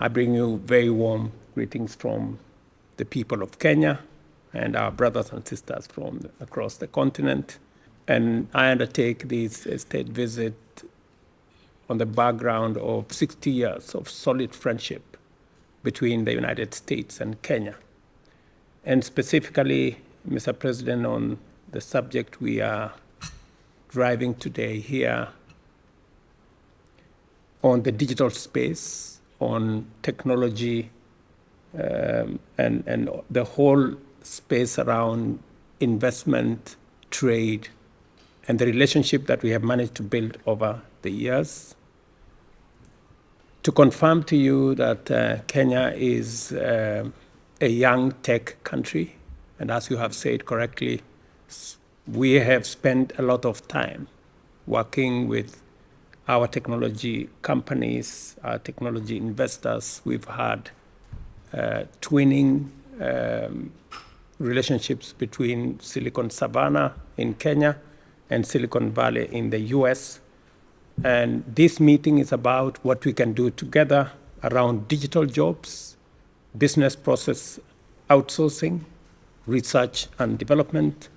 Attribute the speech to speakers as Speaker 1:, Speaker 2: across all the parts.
Speaker 1: I bring you very warm greetings from the people of Kenya and our brothers and sisters from across the continent. And I undertake this state visit on the background of 60 years of solid friendship between the United States and Kenya. And specifically, Mr. President, on the subject we are driving today here on the digital space, on technology, and the whole space around investment, trade, and the relationship that we have managed to build over the years. To confirm to you that Kenya is a young tech country, and as you have said correctly, we have spent a lot of time working with our technology companies, our technology investors. We've had twinning relationships between Silicon Savannah in Kenya and Silicon Valley in the US. And this meeting is about what we can do together around digital jobs, business process outsourcing, research and development.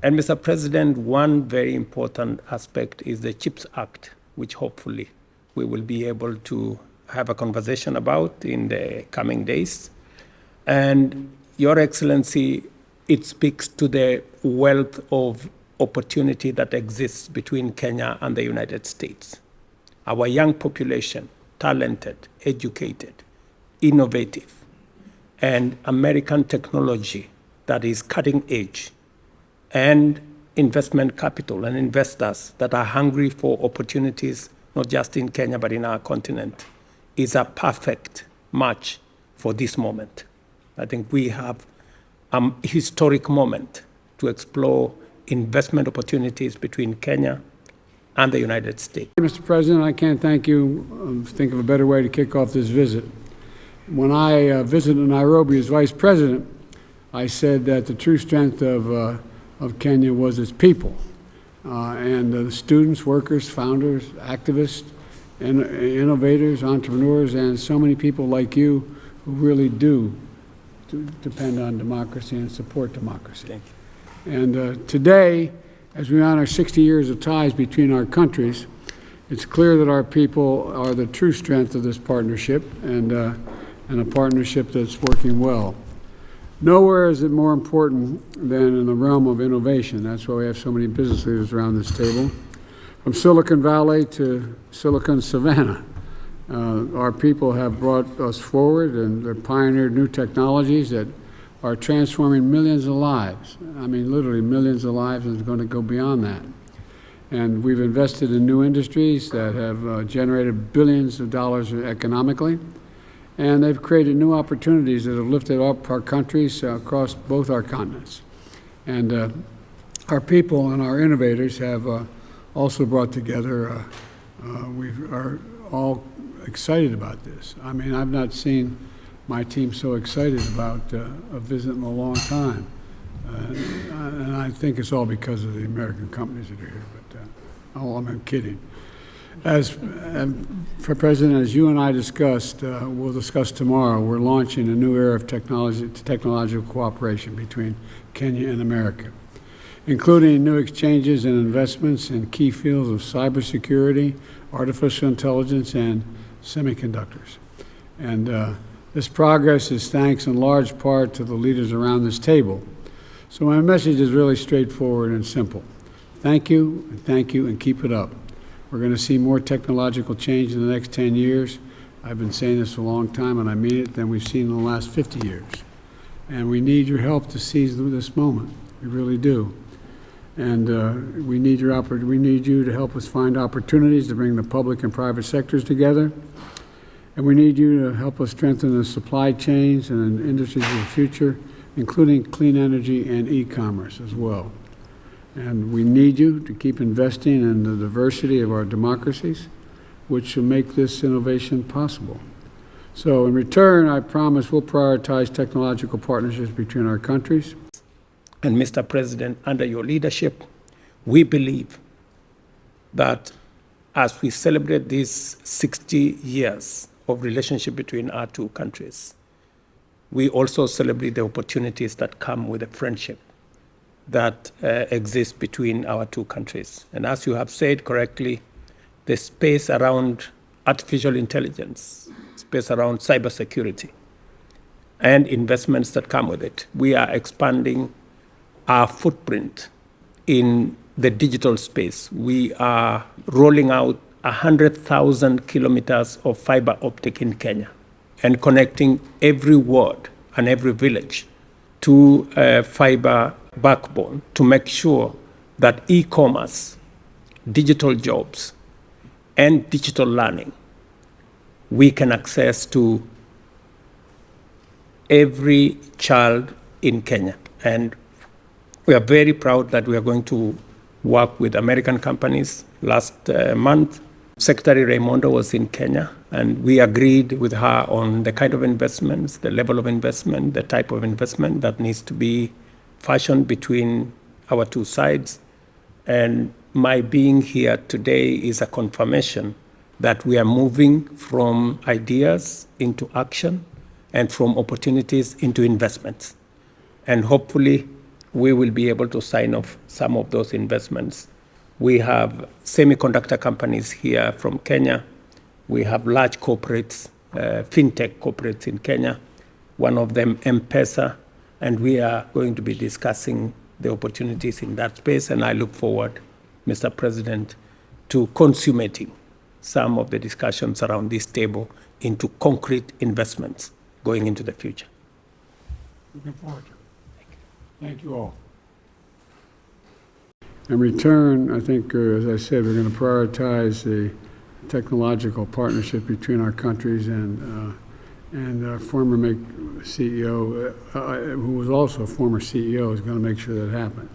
Speaker 1: And Mr. President, one very important aspect is the CHIPS Act, which hopefully we will be able to have a conversation about in the coming days. And Your Excellency, it speaks to the wealth of opportunity that exists between Kenya and the United States. Our young population, talented, educated, innovative, and American technology that is cutting edge, and investment capital and investors that are hungry for opportunities, not just in Kenya, but in our continent, is a perfect match for this moment. I think we have a historic moment to explore investment opportunities between Kenya and the United States.
Speaker 2: Mr. President, I can't thank you. Think of a better way to kick off this visit. When I visited Nairobi as Vice President, I said that the true strength of Kenya was its people, and the students, workers, founders, activists, and innovators, entrepreneurs, and so many people like you who really do depend on democracy and support democracy.
Speaker 1: Thank you.
Speaker 2: And today, as we honor 60 years of ties between our countries, it's clear that our people are the true strength of this partnership, and a partnership that's working well. Nowhere is it more important than in the realm of innovation. That's why we have so many business leaders around this table. From Silicon Valley to Silicon Savannah, our people have brought us forward, and they've pioneered new technologies that are transforming millions of lives. I mean, literally millions of lives, and it's going to go beyond that. And we've invested in new industries that have generated billions of dollars economically. And they've created new opportunities that have lifted up our countries across both our continents. And our people and our innovators have also brought together, we are all excited about this. I mean, I've not seen my team so excited about a visit in a long time. And I think it's all because of the American companies that are here, but I'm kidding. For President, as you and I discussed, we'll discuss tomorrow, we're launching a new era of technological cooperation between Kenya and America, including new exchanges and investments in key fields of cybersecurity, artificial intelligence, and semiconductors. And this progress is thanks in large part to the leaders around this table. So my message is really straightforward and simple. Thank you, and keep it up. We're going to see more technological change in the next 10 years. I've been saying this a long time, and I mean it, than we've seen in the last 50 years. And we need your help to seize this moment. We really do. And we need you to help us find opportunities to bring the public and private sectors together. And we need you to help us strengthen the supply chains and industries of the future, including clean energy and e-commerce as well. And we need you to keep investing in the diversity of our democracies, which will make this innovation possible. So in return, I promise we'll prioritize technological partnerships between our countries.
Speaker 1: And Mr. President, under your leadership, we believe that as we celebrate these 60 years of relationship between our two countries. We also celebrate the opportunities that come with the friendship that exists between our two countries. And as you have said correctly, the space around artificial intelligence, space around cybersecurity, and investments that come with it. We are expanding our footprint in the digital space. We are rolling out 100,000 kilometers of fiber optic in Kenya and connecting every ward and every village to a fiber backbone to make sure that e-commerce, digital jobs, and digital learning we can access to every child in Kenya. And we are very proud that we are going to work with American companies. Last month, Secretary Raimondo was in Kenya, and we agreed with her on the kind of investments, the level of investment, the type of investment that needs to be fashioned between our two sides. And my being here today is a confirmation that we are moving from ideas into action and from opportunities into investments. And hopefully, we will be able to sign off some of those investments. We have semiconductor companies here from Kenya. We have large corporates, fintech corporates in Kenya, one of them M-Pesa, and we are going to be discussing the opportunities in that space. And I look forward, Mr. President, to consummating some of the discussions around this table into concrete investments going into the future.
Speaker 2: Looking forward to it. Thank you all. In return, I think, as I said, we're going to prioritize the technological partnership between our countries, and our former CEO, who was also a former CEO, is going to make sure that happens.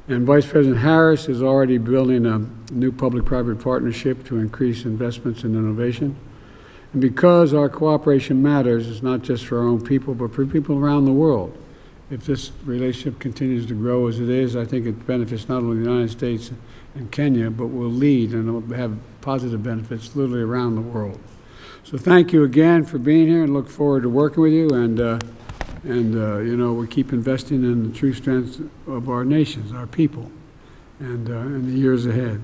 Speaker 2: And Vice President Harris is already building a new public-private partnership to increase investments in innovation. And because our cooperation matters, it's not just for our own people, but for people around the world. If this relationship continues to grow as it is, I think it benefits not only the United States and Kenya, but will lead and will have positive benefits literally around the world. So thank you again for being here, and look forward to working with you. And you know, we keep investing in the true strengths of our nations, our people, and in the years ahead.